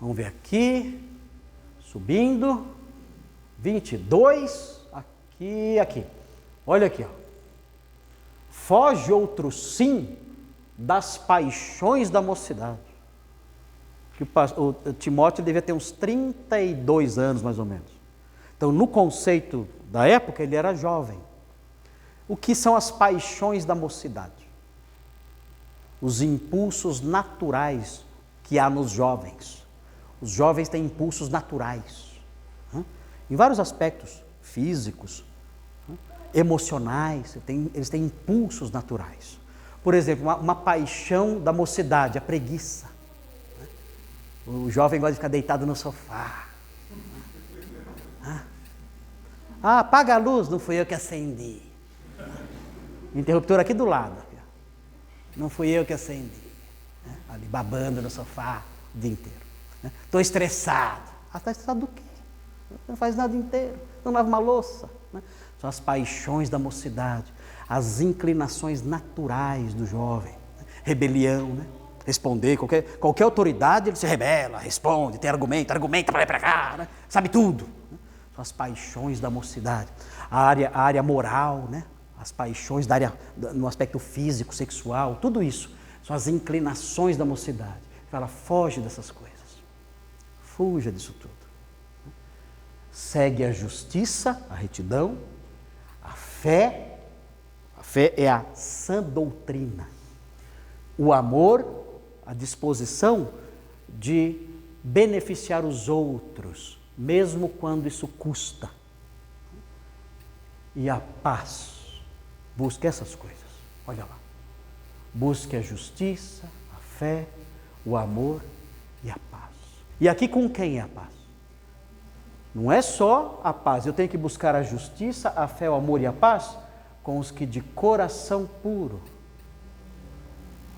Vamos ver aqui, subindo, 22, aqui. Olha aqui, ó. Foge outro sim das paixões da mocidade. O Timóteo devia ter uns 32 anos, mais ou menos. Então, no conceito da época, ele era jovem. O que são as paixões da mocidade? Os impulsos naturais que há nos jovens. Os jovens têm impulsos naturais, em vários aspectos, físicos, emocionais, eles têm impulsos naturais. Por exemplo, uma paixão da mocidade, a preguiça. O jovem gosta de ficar deitado no sofá. Apaga a luz, não fui eu que acendi. Interruptor aqui do lado. Não fui eu que acendi. Ali babando no sofá o dia inteiro. Estou estressado. Está estressado do quê? Não faz nada inteiro. Não lava uma louça. São as paixões da mocidade. As inclinações naturais do jovem. Rebelião, né? Responder, qualquer autoridade, ele se rebela, responde, tem argumento para lá e para cá, né? Sabe tudo. São as paixões da mocidade. A área moral, né? As paixões da área, no aspecto físico, sexual, tudo isso. São as inclinações da mocidade. Ela foge dessas coisas. Fuja disso tudo. Segue a justiça, a retidão, a fé é a sã doutrina. O amor, a disposição de beneficiar os outros, mesmo quando isso custa. E a paz. Busque essas coisas. Olha lá. Busque a justiça, a fé, o amor e a paz. E aqui com quem é a paz? Não é só a paz. Eu tenho que buscar a justiça, a fé, o amor e a paz com os que de coração puro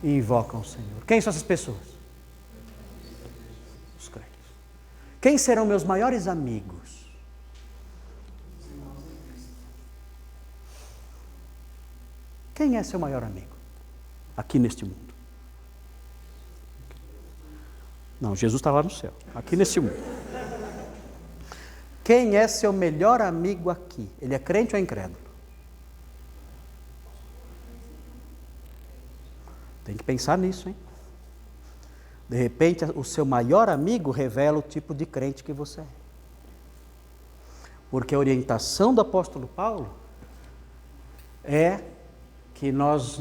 invocam o Senhor. Quem são essas pessoas? Os crentes. Quem serão meus maiores amigos? Quem é seu maior amigo aqui neste mundo? Não, Jesus está lá no céu, aqui neste mundo. Quem é seu melhor amigo aqui? Ele é crente ou é incrédulo? Tem que pensar nisso, hein? De repente, o seu maior amigo revela o tipo de crente que você é. Porque a orientação do apóstolo Paulo é que nós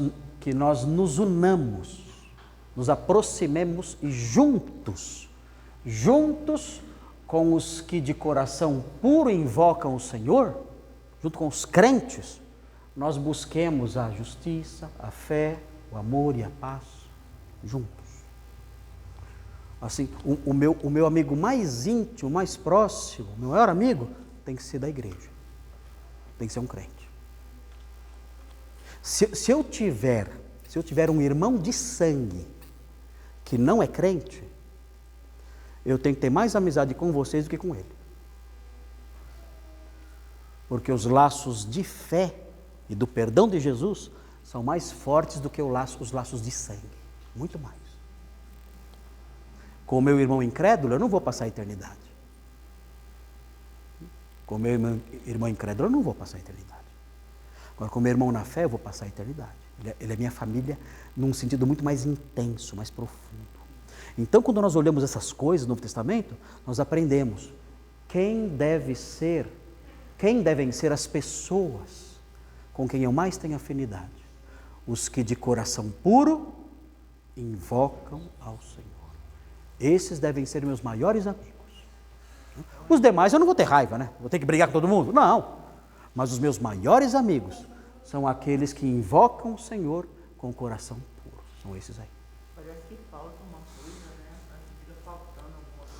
nos unamos, nos aproximemos e juntos com os que de coração puro invocam o Senhor, junto com os crentes, nós busquemos a justiça, a fé, o amor e a paz, juntos. Assim, o meu amigo mais íntimo, mais próximo, o meu maior amigo, tem que ser da igreja, tem que ser um crente. Se eu tiver um irmão de sangue que não é crente, eu tenho que ter mais amizade com vocês do que com ele. Porque os laços de fé e do perdão de Jesus são mais fortes do que os laços de sangue, muito mais. Com o meu irmão incrédulo, eu não vou passar a eternidade. Com o meu irmão incrédulo, eu não vou passar a eternidade. Agora, com o meu irmão na fé, eu vou passar a eternidade. Ele é minha família num sentido muito mais intenso, mais profundo. Então, quando nós olhamos essas coisas no Novo Testamento, nós aprendemos quem devem ser as pessoas com quem eu mais tenho afinidade. Os que de coração puro invocam ao Senhor. Esses devem ser meus maiores amigos. Os demais eu não vou ter raiva, né? Vou ter que brigar com todo mundo? Não. Mas os meus maiores amigos são aqueles que invocam o Senhor com o coração puro. São esses aí. Parece que falta uma coisa, né? Fica faltando alguma coisa.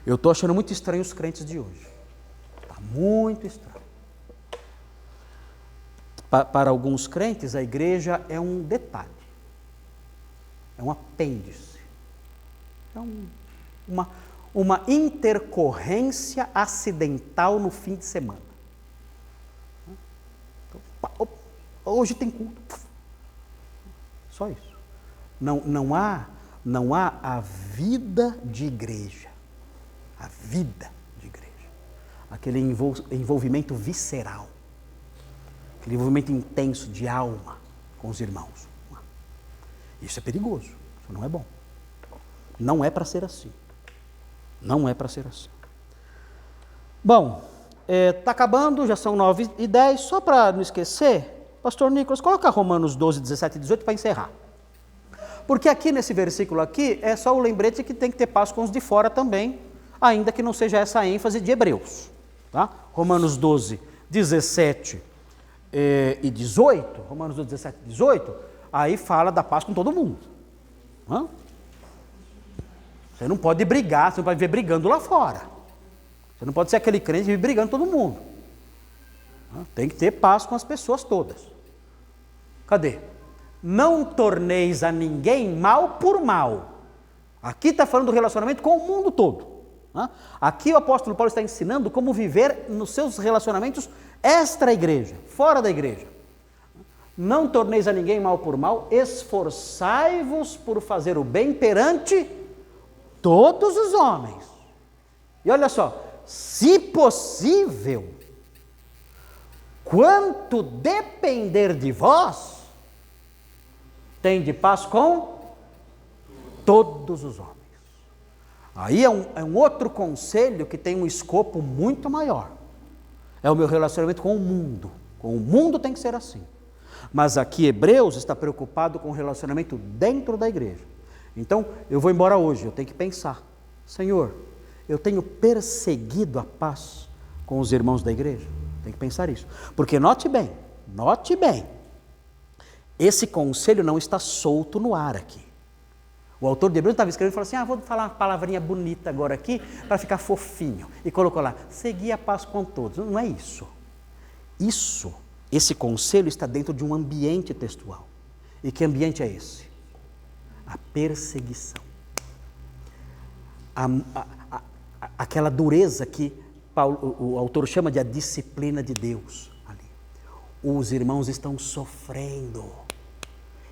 Eu estou achando muito estranho os crentes de hoje. Está muito estranho. Para alguns crentes, a igreja é um detalhe. É um apêndice. É uma intercorrência acidental no fim de semana. Então, hoje tem culto. Só isso. Não há a vida de igreja. A vida de igreja. Aquele envolvimento visceral. Aquele envolvimento intenso de alma com os irmãos. Isso é perigoso. Isso não é bom. Não é para ser assim. Não é para ser assim. Bom, está acabando, já são 9h10. Só para não esquecer, Pastor Nicolas, coloca Romanos 12, 17 e 18 para encerrar. Porque aqui nesse versículo aqui, é só o lembrete que tem que ter paz com os de fora também, ainda que não seja essa a ênfase de Hebreus. Tá? Romanos 12, 17 e 18, Romanos 12, 17 e 18, aí fala da paz com todo mundo. Hã? Você não pode brigar, você não pode viver brigando lá fora. Você não pode ser aquele crente que vive brigando todo mundo. Tem que ter paz com as pessoas todas. Cadê? Não torneis a ninguém mal por mal. Aqui está falando do relacionamento com o mundo todo. Aqui o apóstolo Paulo está ensinando como viver nos seus relacionamentos extra-igreja, fora da igreja. Não torneis a ninguém mal por mal, esforçai-vos por fazer o bem perante todos os homens. E olha só, se possível, quanto depender de vós, tende paz com todos os homens. Aí é um outro conselho que tem um escopo muito maior. É o meu relacionamento com o mundo. Com o mundo tem que ser assim. Mas aqui Hebreus está preocupado com o relacionamento dentro da igreja. Então, eu vou embora hoje, eu tenho que pensar, Senhor, eu tenho perseguido a paz com os irmãos da igreja? Tem que pensar isso. Porque note bem, esse conselho não está solto no ar aqui. O autor de Hebreus estava escrevendo e falou assim, vou falar uma palavrinha bonita agora aqui, para ficar fofinho. E colocou lá, seguir a paz com todos. Não é isso. Esse conselho está dentro de um ambiente textual. E que ambiente é esse? A perseguição. Aquela dureza que o autor chama de a disciplina de Deus. Ali. Os irmãos estão sofrendo.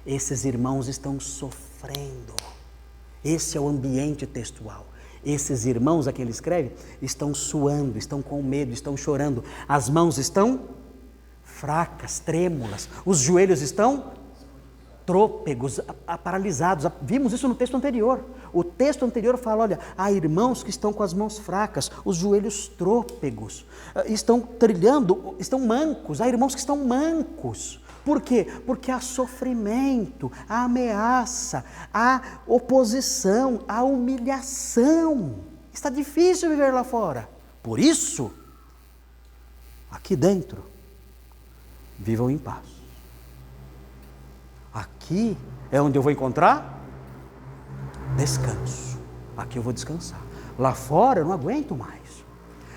Esses irmãos estão sofrendo. Esse é o ambiente textual. Esses irmãos a quem ele escreve estão suando, estão com medo, estão chorando. As mãos estão fracas, trêmulas. Os joelhos estão trôpegos, paralisados. Vimos isso no texto anterior. O texto anterior fala, olha, há irmãos que estão com as mãos fracas, os joelhos trôpegos, estão trilhando, estão mancos. Há irmãos que estão mancos. Por quê? Porque há sofrimento, há ameaça, há oposição, há humilhação. Está difícil viver lá fora. Por isso, aqui dentro, vivam em paz. Aqui é onde eu vou encontrar descanso. Aqui eu vou descansar. Lá fora eu não aguento mais.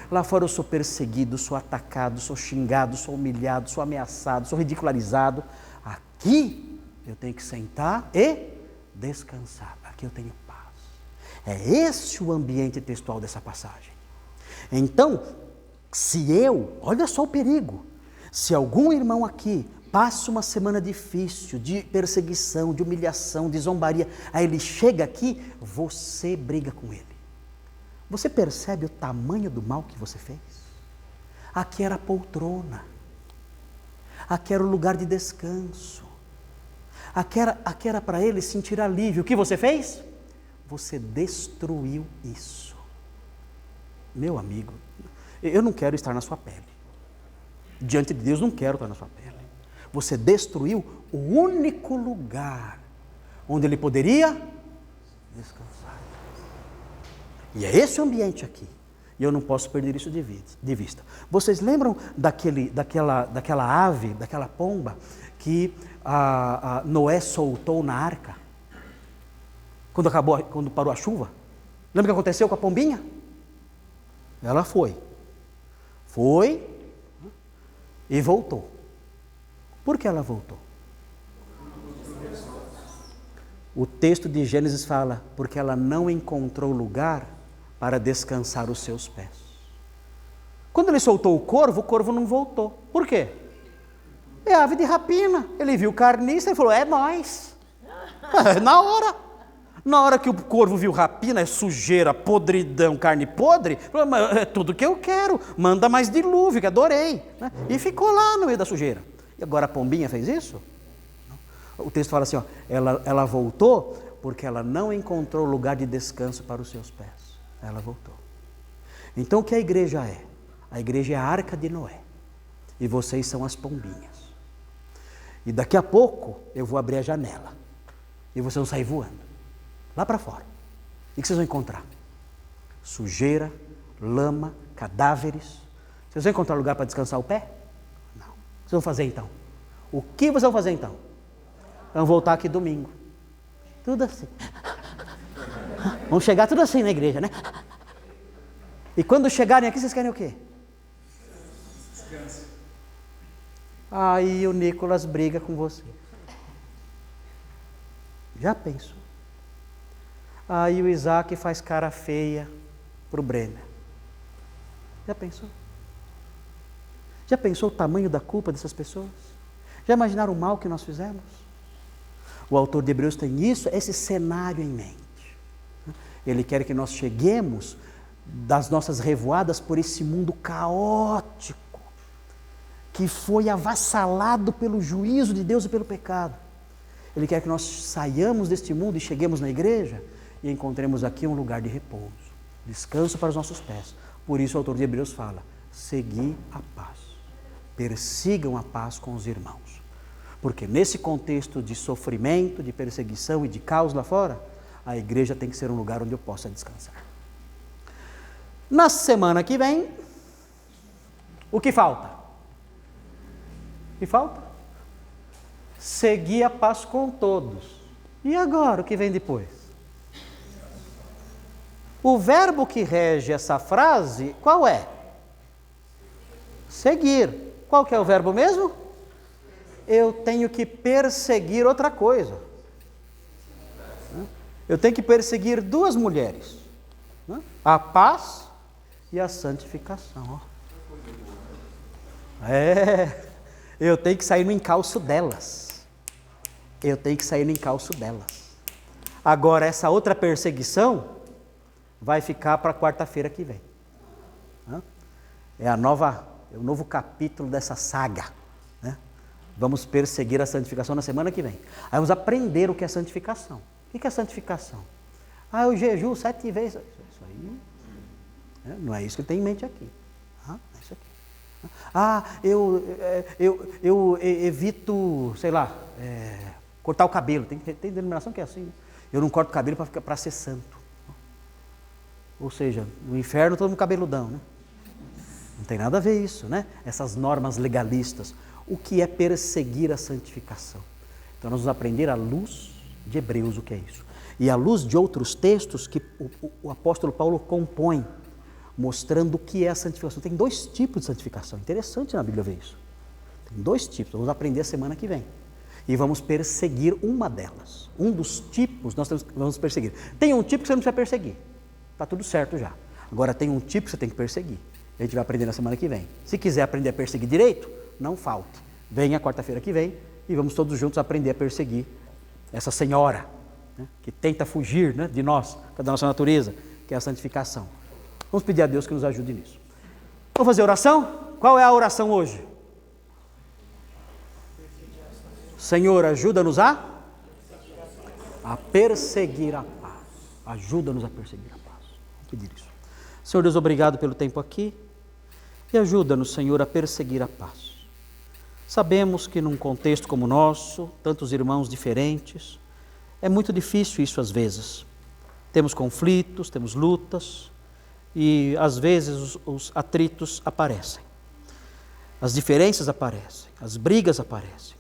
Lá fora eu sou perseguido, sou atacado, sou xingado, sou humilhado, sou ameaçado, sou ridicularizado. Aqui eu tenho que sentar e descansar. Aqui eu tenho paz. É esse o ambiente textual dessa passagem. Então, olha só o perigo. Se algum irmão aqui passa uma semana difícil, de perseguição, de humilhação, de zombaria, aí ele chega aqui, você briga com ele. Você percebe o tamanho do mal que você fez? Aqui era a poltrona. Aqui era o lugar de descanso. Aqui era para ele sentir alívio. O que você fez? Você destruiu isso. Meu amigo, eu não quero estar na sua pele. Diante de Deus, não quero estar na sua pele. Você destruiu o único lugar onde ele poderia descansar. E é esse o ambiente aqui. E eu não posso perder isso de vista. Vocês lembram daquela ave, daquela pomba que Noé soltou na arca? Quando parou a chuva? Lembra o que aconteceu com a pombinha? Ela foi e voltou. Por que ela voltou? O texto de Gênesis fala, porque ela não encontrou lugar para descansar os seus pés. Quando ele soltou o corvo não voltou. Por quê? É ave de rapina. Ele viu carniça e falou, é nós. Na hora que o corvo viu rapina, é sujeira, podridão, carne podre, falou, é tudo que eu quero, manda mais dilúvio, que adorei. E ficou lá no meio da sujeira. E agora a pombinha fez isso? O texto fala assim, ó, ela voltou porque ela não encontrou lugar de descanso para os seus pés. Ela voltou. Então o que a igreja é? A igreja é a arca de Noé. E vocês são as pombinhas. E daqui a pouco eu vou abrir a janela. E vocês vão sair voando. Lá para fora. E o que vocês vão encontrar? Sujeira, lama, cadáveres. Vocês vão encontrar lugar para descansar o pé? Não. O que vocês vão fazer então? O que vocês vão fazer então? Vão voltar aqui domingo. Tudo assim. Vão chegar tudo assim na igreja, né? E quando chegarem aqui, vocês querem o quê? Descanso. Aí o Nicolas briga com você. Já pensou? Aí o Isaac faz cara feia para o Brenner. Já pensou? Já pensou o tamanho da culpa dessas pessoas? Já imaginaram o mal que nós fizemos? O autor de Hebreus tem esse cenário em mente. Ele quer que nós cheguemos das nossas revoadas por esse mundo caótico, que foi avassalado pelo juízo de Deus e pelo pecado. Ele quer que nós saiamos deste mundo e cheguemos na igreja e encontremos aqui um lugar de repouso, descanso para os nossos pés. Por isso o autor de Hebreus fala, segui a paz, persigam a paz com os irmãos. Porque nesse contexto de sofrimento, de perseguição e de caos lá fora, a igreja tem que ser um lugar onde eu possa descansar. Na semana que vem, o que falta? O que falta? Seguir a paz com todos. E agora, o que vem depois? O verbo que rege essa frase, qual é? Seguir. Qual que é o verbo mesmo? Eu tenho que perseguir outra coisa. Eu tenho que perseguir duas mulheres. A paz e a santificação. Eu tenho que sair no encalço delas. eu tenho que sair no encalço delas. Agora, essa outra perseguição vai ficar para quarta-feira que vem. É o novo capítulo dessa saga. Né? Vamos perseguir a santificação na semana que vem. Aí vamos aprender o que é santificação. O que é santificação? Eu jejuo 7 vezes. Isso aí não é isso que eu tenho em mente aqui. É isso aqui. Eu evito, sei lá, cortar o cabelo. Tem denominação que é assim. Né? Eu não corto o cabelo para ser santo. Ou seja, no inferno todo mundo cabeludão, né? Não tem nada a ver isso, né? Essas normas legalistas. O que é perseguir a santificação? Então nós vamos aprender à luz de Hebreus o que é isso. E à luz de outros textos que o apóstolo Paulo compõe, mostrando o que é a santificação. Tem 2 tipos de santificação. Interessante na Bíblia ver isso. Tem 2 tipos. Vamos aprender a semana que vem. E vamos perseguir uma delas. Um dos tipos nós vamos perseguir. Tem um tipo que você não precisa perseguir. Está tudo certo já. Agora tem um tipo que você tem que perseguir. A gente vai aprender na semana que vem. Se quiser aprender a perseguir direito, não falte. Venha quarta-feira que vem e vamos todos juntos aprender a perseguir essa senhora, né, que tenta fugir, né, de nós, da nossa natureza, que é a santificação. Vamos pedir a Deus que nos ajude nisso. Vamos fazer oração? Qual é a oração hoje? Senhor, ajuda-nos a perseguir a paz. Ajuda-nos a perseguir a paz. Vamos pedir isso. Senhor Deus, obrigado pelo tempo aqui e ajuda-nos, Senhor, a perseguir a paz. Sabemos que num contexto como o nosso, tantos irmãos diferentes, é muito difícil isso às vezes. Temos conflitos, temos lutas e às vezes os atritos aparecem. As diferenças aparecem, as brigas aparecem.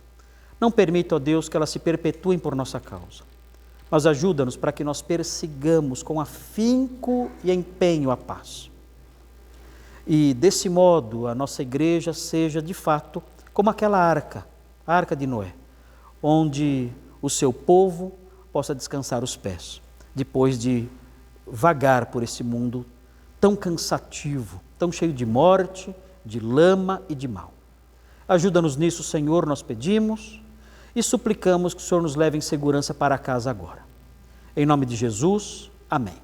Não permita, ó Deus, que elas se perpetuem por nossa causa, mas ajuda-nos para que nós persigamos com afinco e empenho a paz. E desse modo a nossa igreja seja de fato como aquela arca, a arca de Noé, onde o seu povo possa descansar os pés, depois de vagar por esse mundo tão cansativo, tão cheio de morte, de lama e de mal. Ajuda-nos nisso, Senhor, nós pedimos e suplicamos que o Senhor nos leve em segurança para casa agora. Em nome de Jesus, amém.